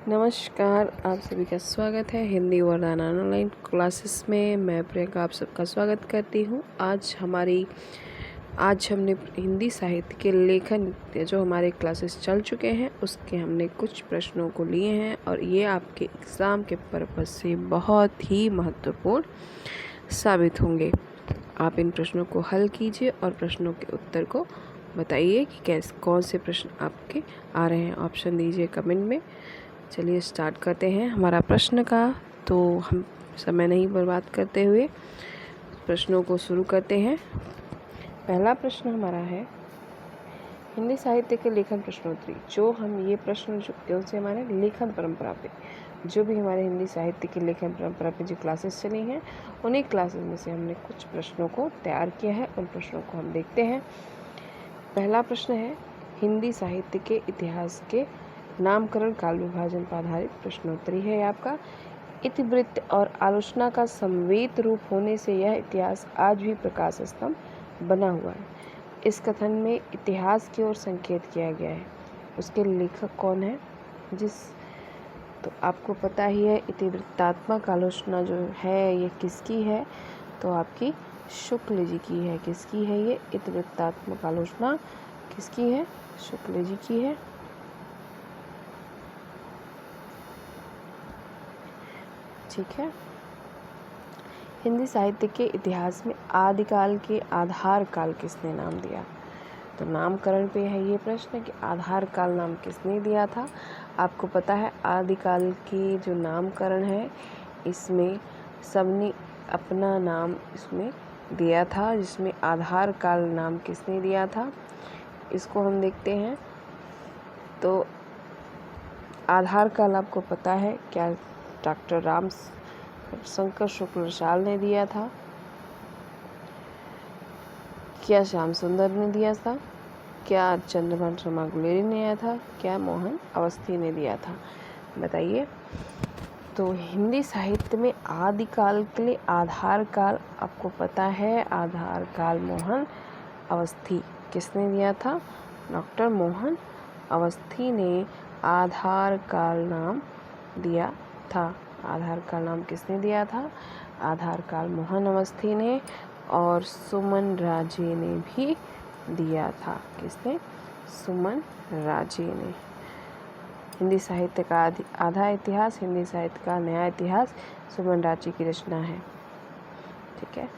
नमस्कार, आप सभी का स्वागत है हिंदी वरदान ऑनलाइन क्लासेस में। मैं प्रियंका आप सबका स्वागत करती हूँ। आज हमने हिंदी साहित्य के लेखन जो हमारे क्लासेस चल चुके हैं उसके हमने कुछ प्रश्नों को लिए हैं और ये आपके एग्ज़ाम के पर्पज़ से बहुत ही महत्वपूर्ण साबित होंगे। आप इन प्रश्नों को हल कीजिए और प्रश्नों के उत्तर को बताइए कि कौन से प्रश्न आपके आ रहे हैं। ऑप्शन दीजिए कमेंट में। चलिए स्टार्ट करते हैं हमारा प्रश्न का। तो हम समय नहीं बर्बाद करते हुए प्रश्नों को शुरू करते हैं। पहला प्रश्न हमारा है हिंदी साहित्य के लेखन प्रश्नोत्तरी। जो हम ये प्रश्न जो कौन से हमारे लेखन परंपरा पे, जो भी हमारे हिंदी साहित्य की लेखन परंपरा पे जो क्लासेस चली हैं उन्हीं क्लासेस में से हमने कुछ प्रश्नों को तैयार किया है। उन प्रश्नों को हम देखते हैं। पहला प्रश्न है हिंदी साहित्य के इतिहास के नामकरण काल विभाजन पर आधारित प्रश्नोत्तरी है आपका। इतिवृत्त और आलोचना का समवेत रूप होने से यह इतिहास आज भी प्रकाश स्तंभ बना हुआ है। इस कथन में इतिहास की ओर संकेत किया गया है। उसके लेखक कौन है? तो आपको पता ही है इतिवृत्तात्मक आलोचना जो है ये किसकी है? तो आपकी शुक्ल जी की है। किसकी है ये इतिवृत्तात्मक आलोचना? किसकी है? शुक्ल जी की है। ठीक है। हिंदी साहित्य के इतिहास में आदिकाल के आधार काल किसने नाम दिया? तो नामकरण पे है ये प्रश्न कि आधार काल नाम किसने दिया था। आपको पता है आदिकाल की जो नामकरण है इसमें सबने अपना नाम इसमें दिया था, जिसमें आधार काल नाम किसने दिया था इसको हम देखते हैं। तो आधार काल आपको पता है क्या डॉक्टर राम शंकर शुक्ल ने दिया था, क्या श्याम सुंदर ने दिया था, क्या चंद्रभान शर्मा गुलेरी ने दिया था, क्या मोहन अवस्थी ने दिया था? बताइए। तो हिंदी साहित्य में आदिकाल के लिए आधार काल आपको पता है, आधार काल मोहन अवस्थी किसने दिया था? डॉक्टर मोहन अवस्थी ने आधार काल नाम दिया था। आधार काल नाम किसने दिया था? आधार काल मोहन अवस्थी ने। और सुमन राजे ने भी दिया था। किसने? सुमन राजे ने। हिंदी साहित्य का आधा इतिहास, हिंदी साहित्य का नया इतिहास सुमन राजे की रचना है। ठीक है।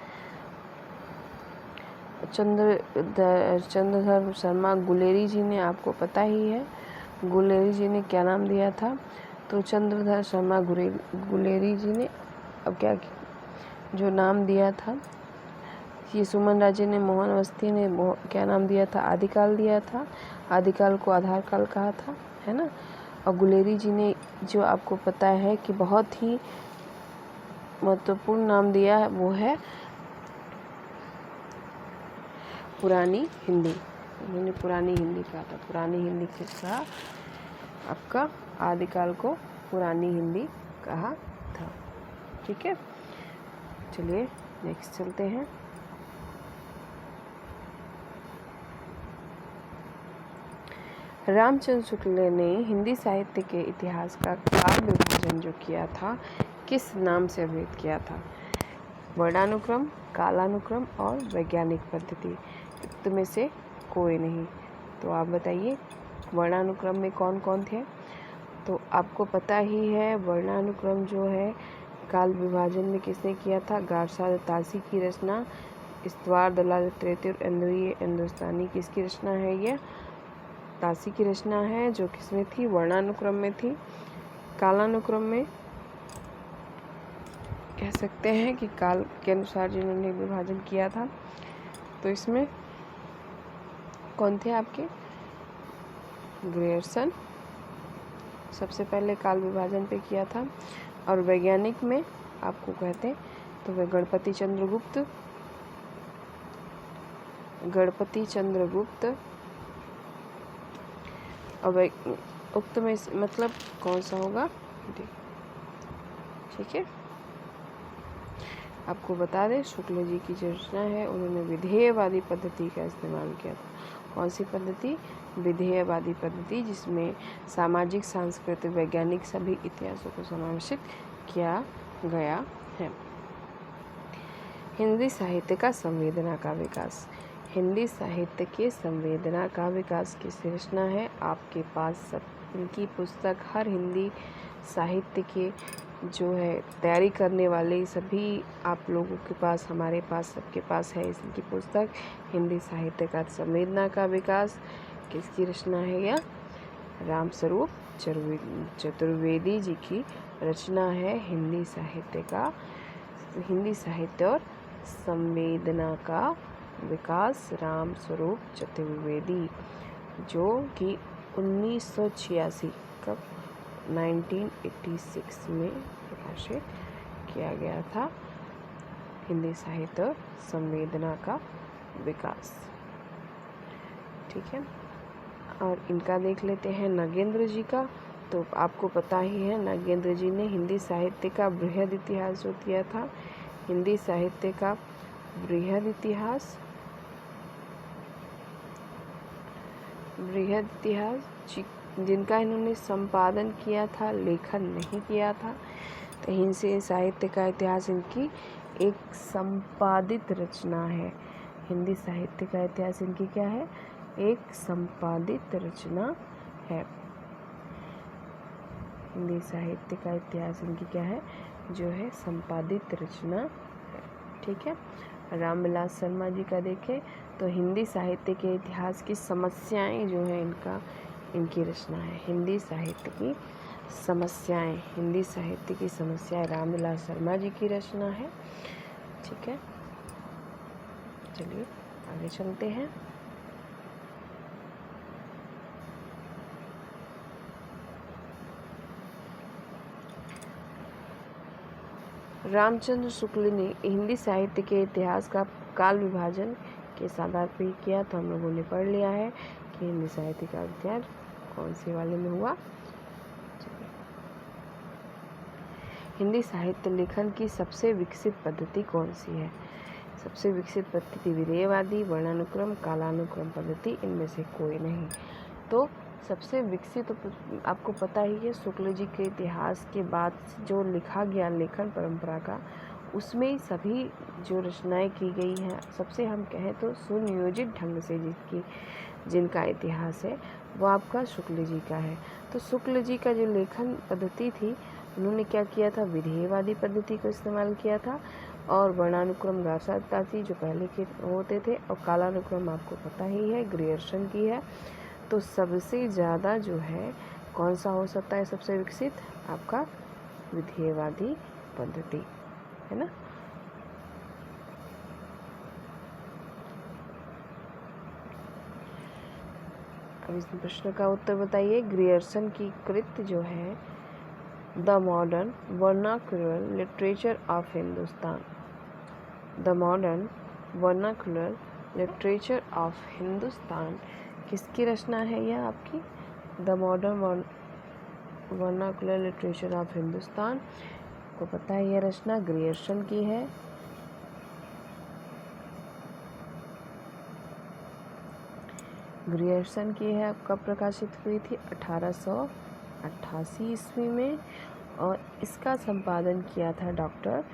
चंद्रधर शर्मा गुलेरी जी ने, आपको पता ही है गुलेरी जी ने क्या नाम दिया था। तो चंद्रधर शर्मा गुलेरी जी ने अब क्या जो नाम दिया था, ये सुमन राजे ने, मोहन अवस्थी ने क्या नाम दिया था? आदिकाल दिया था। आदिकाल को आधार काल कहा था, है ना। और गुलेरी जी ने जो आपको पता है कि बहुत ही महत्वपूर्ण नाम दिया है वो है पुरानी हिंदी। उन्होंने पुरानी हिंदी कहा था। पुरानी हिंदी कहा आपका आदिकाल को पुरानी हिंदी कहा था। ठीक है। चलिए नेक्स्ट चलते हैं। रामचंद्र शुक्ल ने हिंदी साहित्य के इतिहास का काल विभाजन जो किया था किस नाम से अभिहित किया था? वर्णानुक्रम, कालानुक्रम और वैज्ञानिक पद्धति। युक्त में से कोई नहीं। तो आप बताइए वर्णानुक्रम में कौन कौन थे? तो आपको पता ही है वर्णानुक्रम जो है काल विभाजन में किसने किया था? गारसाद तासी की रचना। इस्तवार दलाल तृतीय इंद्रिय हिंदुस्तानी किसकी रचना है? ये तासी की रचना है, जो किसमें थी? वर्णानुक्रम में थी। कालानुक्रम में कह सकते हैं कि काल के अनुसार जिन्होंने विभाजन किया था। तो इसमें कौन थे आपके? ग्रियर्सन सबसे पहले काल विभाजन पे किया था। और वैज्ञानिक में आपको कहते हैं तो वे गणपति चंद्रगुप्त और उक्त में मतलब कौन सा होगा? ठीक है। आपको बता दें शुक्ल जी की जो रचना है उन्होंने विधेयवादी पद्धति का इस्तेमाल किया था। कौन सी पद्धति? विधेयवादी पद्धति, जिसमें सामाजिक, सांस्कृतिक, वैज्ञानिक सभी इतिहासों को समावेशित किया गया है। हिंदी साहित्य का संवेदना का विकास। हिंदी साहित्य के संवेदना का विकास किसकी रचना है? आपके पास सब इनकी पुस्तक हर हिंदी साहित्य के जो है तैयारी करने वाले सभी आप लोगों के पास, हमारे पास, सबके पास है इसकी पुस्तक हिंदी साहित्य का संवेदना का विकास। किसकी रचना है? यह रामस्वरूप चतुर्वेदी जी की रचना है। हिंदी साहित्य और संवेदना का विकास, रामस्वरूप चतुर्वेदी, जो कि 1986 कब 1986 में प्रकाशित किया गया था। हिंदी साहित्य और संवेदना का विकास, ठीक है। और इनका देख लेते हैं नगेंद्र जी का। तो आपको पता ही है, नगेंद्र जी ने हिंदी साहित्य का बृहद इतिहास जो दिया था। हिंदी साहित्य का बृहद इतिहास जिनका इन्होंने संपादन किया था, लेखन नहीं किया था। तो हिंदी साहित्य का इतिहास इनकी एक संपादित रचना है। हिंदी साहित्य का इतिहास इनकी क्या है? एक संपादित रचना है। हिंदी साहित्य का इतिहास इनकी क्या है? जो है संपादित रचना है, ठीक है। रामविलास शर्मा जी का देखें तो हिंदी साहित्य के इतिहास की समस्याएं जो है इनकी रचना है। हिंदी साहित्य की समस्याएं रामविलास शर्मा जी की रचना है, ठीक है। चलिए आगे चलते हैं। रामचंद्र शुक्ल ने हिंदी साहित्य के इतिहास का काल विभाजन के आधार पर किया। तो हम लोगों ने पढ़ लिया है कि हिंदी साहित्य का अध्ययन कौन से वाले में हुआ। हिंदी साहित्य लेखन की सबसे विकसित पद्धति कौन सी है? सबसे विकसित पद्धति विधेयवादी, वर्णानुक्रम, कालानुक्रम पद्धति, इनमें से कोई नहीं। तो सबसे विकसित आपको पता ही है, शुक्ल जी के इतिहास के बाद जो लिखा गया लेखन परंपरा का, उसमें सभी जो रचनाएं की गई हैं, सबसे हम कहें तो सुनियोजित ढंग से जिनका इतिहास है वो आपका शुक्ल जी का है। तो शुक्ल जी का जो लेखन पद्धति थी, उन्होंने क्या किया था? विधेयवादी पद्धति को इस्तेमाल किया था। और वर्णानुक्रम गार्साती जो पहले के होते थे, और कालानुक्रम आपको पता ही है ग्रियर्सन की है। तो सबसे ज़्यादा जो है कौन सा हो सकता है सबसे विकसित? आपका विधेयवादी पद्धति, है ना। अब इस प्रश्न का उत्तर बताइए। ग्रियर्सन की कृत जो है the modern vernacular literature of Hindustan, the modern vernacular literature of Hindustan किसकी रचना है? यह आपकी the modern vernacular literature of Hindustan को पता है, यह रचना ग्रियर्सन की है। ग्रियर्सन की है, कब प्रकाशित हुई थी? 1888 ईस्वी में। और इसका संपादन किया था डॉक्टर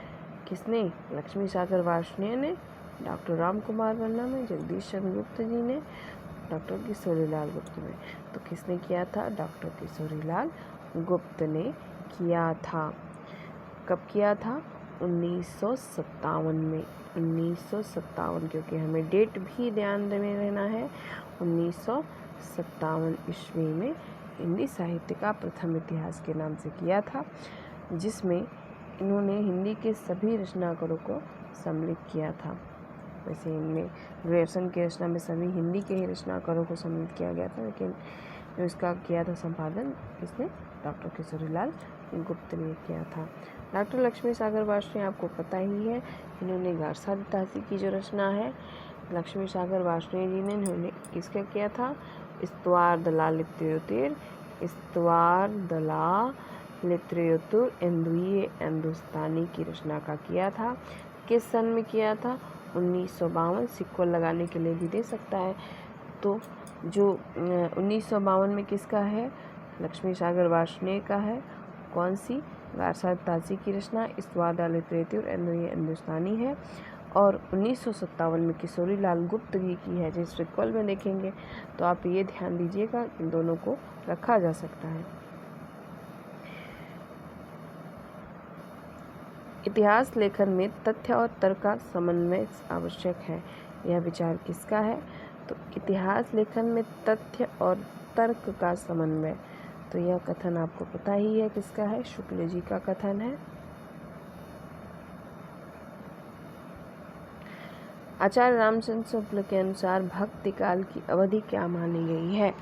किसने? लक्ष्मी सागर वार्ष्णेय ने, डॉक्टर राम कुमार वर्मा ने, जगदीश चंद्र गुप्त जी ने, डॉक्टर किशोरीलाल गुप्त ने। तो किसने किया था? डॉक्टर किशोरीलाल गुप्त ने किया था। कब किया था? 1957 में। 1957, क्योंकि हमें डेट भी ध्यान में रहना है। 1957 ईस्वी में हिंदी साहित्य का प्रथम इतिहास के नाम से किया था, जिसमें इन्होंने हिंदी के सभी रचनाकारों को सम्मिलित किया था। वैसे इनमें ग्रियर्सन की रचना में सभी हिंदी के ही रचनाकारों को सम्मिलित किया गया था, लेकिन जो इसका किया था संपादन इसने डॉक्टर किशोरीलाल गुप्त ने किया था। डॉक्टर लक्ष्मी सागर वार्ष्णेय आपको पता ही है, इन्होंने गार्साती की जो रचना है लक्ष्मी सागर वार्ष्णेय जी ने, इन्होंने किसका किया था? इस्तवार दला लित्रेतुर इंद्रिय हिंदुस्तानी की रचना का किया था। किस सन में किया था? 1952। सिक्वल लगाने के लिए भी दे सकता है। तो जो 1952 में किसका है? लक्ष्मी सागर वार्ष्णेय का है। कौन सी? वारसाद ताजी की रचना इस्तवाद लिटरेटी और हिंदुस्तानी है। और 1957 में किशोरी लाल गुप्त जी की है, जिस रिकॉल में देखेंगे तो आप ये ध्यान दीजिएगा, इन दोनों को रखा जा सकता है। इतिहास लेखन में तथ्य और तर्क का समन्वय आवश्यक है। यह विचार किसका है? तो इतिहास लेखन में तथ्य और तर्क का समन्वय, तो यह कथन आपको पता ही है किसका है? शुक्ल जी का कथन है। आचार्य रामचंद्र शुक्ल के अनुसार भक्ति काल की अवधि क्या मानी गई है?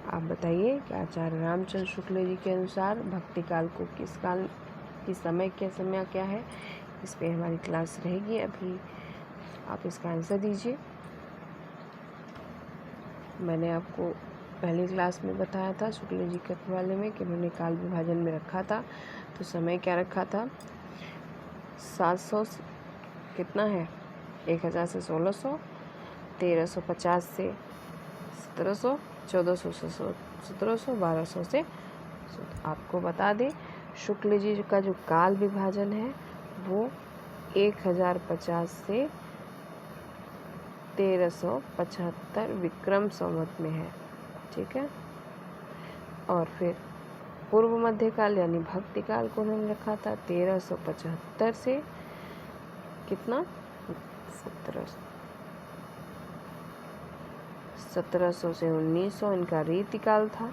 आप बताइए कि आचार्य रामचंद्र शुक्ल जी के अनुसार भक्ति काल को किस काल की समय क्या है? इस पे हमारी क्लास रहेगी। अभी आप इसका आंसर दीजिए। मैंने आपको पहली क्लास में बताया था शुक्ल जी के वाले में कि उन्होंने काल विभाजन में रखा था, तो समय क्या रखा था? 700 कितना है? 1000 से 1600, 1350 से 1700, 1400 से 1700, 1200 से। आपको बता दें शुक्ल जी का जो काल विभाजन है वो 1050 से 1375 विक्रम संवत में है, ठीक है। और फिर पूर्व मध्यकाल यानी भक्ति काल को उन्होंने रखा था 1375 से कितना? 1700 से 1900 इनका रीतिकाल था।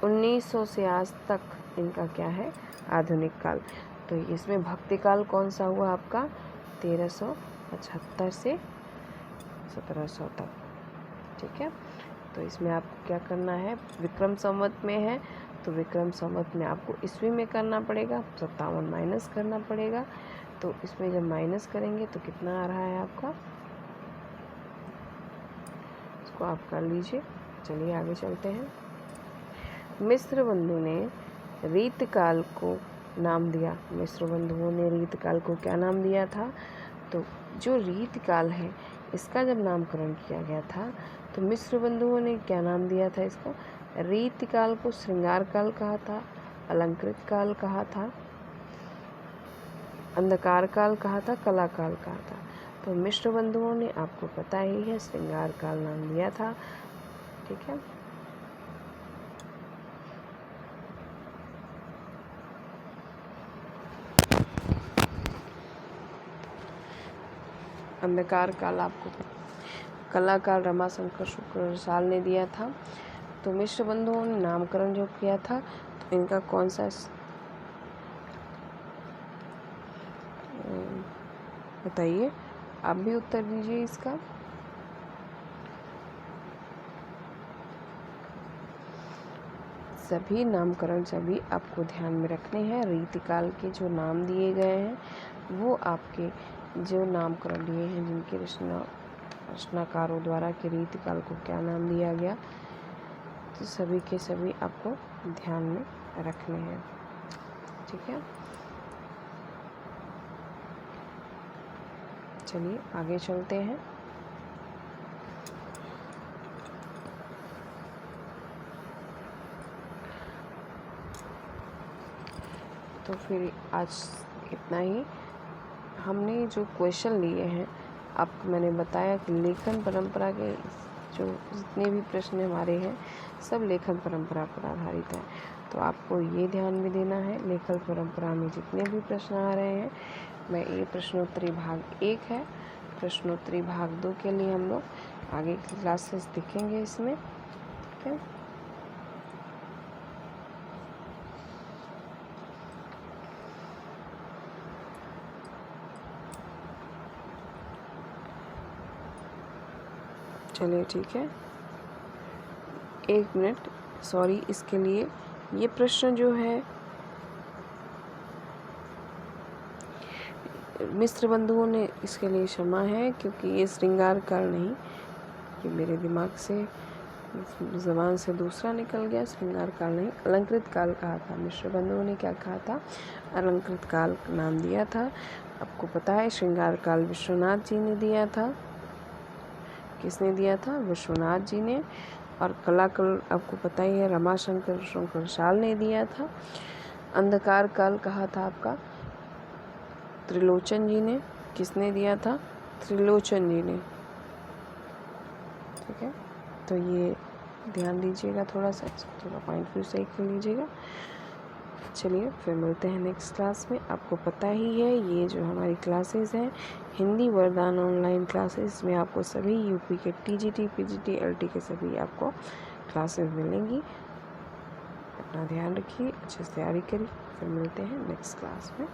1900 से आज तक इनका क्या है? आधुनिक काल। तो इसमें भक्ति काल कौन सा हुआ आपका? 1375 से 1700 तक, ठीक है। तो इसमें आपको क्या करना है? विक्रम संवत में है तो विक्रम संवत में आपको ईस्वी में करना पड़ेगा, 57 माइनस करना पड़ेगा। तो इसमें जब माइनस करेंगे तो कितना आ रहा है आपका? इसको आप कर लीजिए। चलिए आगे चलते हैं। मिस्र बंधु ने रीतकाल को नाम दिया। मिस्र बंधुओं ने रीतकाल को क्या नाम दिया था? तो जो रीतकाल है इसका जब नामकरण किया गया था तो मिस्र बंधुओं ने क्या नाम दिया था इसको? रीतकाल को श्रृंगार काल कहा था, अलंकृत काल कहा था, अंधकार काल कहा था, कला काल कहा था। तो मिस्र बंधुओं ने आपको पता ही है श्रृंगार काल नाम दिया था, ठीक है। अंधकार काल आपको कला काल रमाशंकर शुक्ल साल ने दिया था। तो मिस्र बंधुओं ने नामकरण जो किया था तो इनका कौन सा बताइए, आप भी उत्तर दीजिए इसका। सभी नामकरण सभी आपको ध्यान में रखने हैं। रीतिकाल के जो नाम दिए गए हैं वो आपके जो नामकरण दिए हैं जिनके रचनाकारों द्वारा के रीतिकाल को क्या नाम दिया गया, तो सभी के सभी आपको ध्यान में रखने हैं, ठीक है। चलिए आगे चलते हैं। तो फिर आज इतना ही। हमने जो क्वेश्चन लिए हैं आपको मैंने बताया कि लेखन परंपरा के जो जितने भी प्रश्न हमारे हैं सब लेखन परंपरा पर आधारित है। तो आपको ये ध्यान में देना है लेखन परंपरा में जितने भी प्रश्न आ रहे हैं, मैं ये प्रश्नोत्तरी भाग 1 है, प्रश्नोत्तरी भाग 2 के लिए हम लोग आगे की क्लासेस देखेंगे इसमें, ठीक है। चलिए ठीक है, 1 मिनट, सॉरी इसके लिए ये प्रश्न जो है मिस्र बंधुओं ने इसके लिए क्षमा है क्योंकि ये श्रृंगार काल नहीं, ये मेरे दिमाग से ज़बान से दूसरा निकल गया। श्रृंगार काल नहीं, अलंकृत काल कहा था। मिस्र बंधुओं ने क्या कहा था? अलंकृत काल नाम दिया था। आपको पता है श्रृंगार काल विश्वनाथ जी ने दिया था, किसने दिया था? विश्वनाथ जी ने। और कलाकल आपको पता ही है, रमाशंकर शंकरशाल ने दिया था। अंधकार काल कहा था आपका त्रिलोचन जी ने। किसने दिया था? त्रिलोचन जी ने। ठीक है, तो ये ध्यान दीजिएगा, थोड़ा सा थोड़ा पॉइंट व्यू सही कर लीजिएगा। चलिए फिर मिलते हैं नेक्स्ट क्लास में। आपको पता ही है ये जो हमारी क्लासेस हैं हिंदी वरदान ऑनलाइन क्लासेस में आपको सभी यूपी के टीजीटी, पीजीटी, एलटी के सभी आपको क्लासेस मिलेंगी। अपना ध्यान रखिए, अच्छे से तैयारी करिए। फिर मिलते हैं नेक्स्ट क्लास में।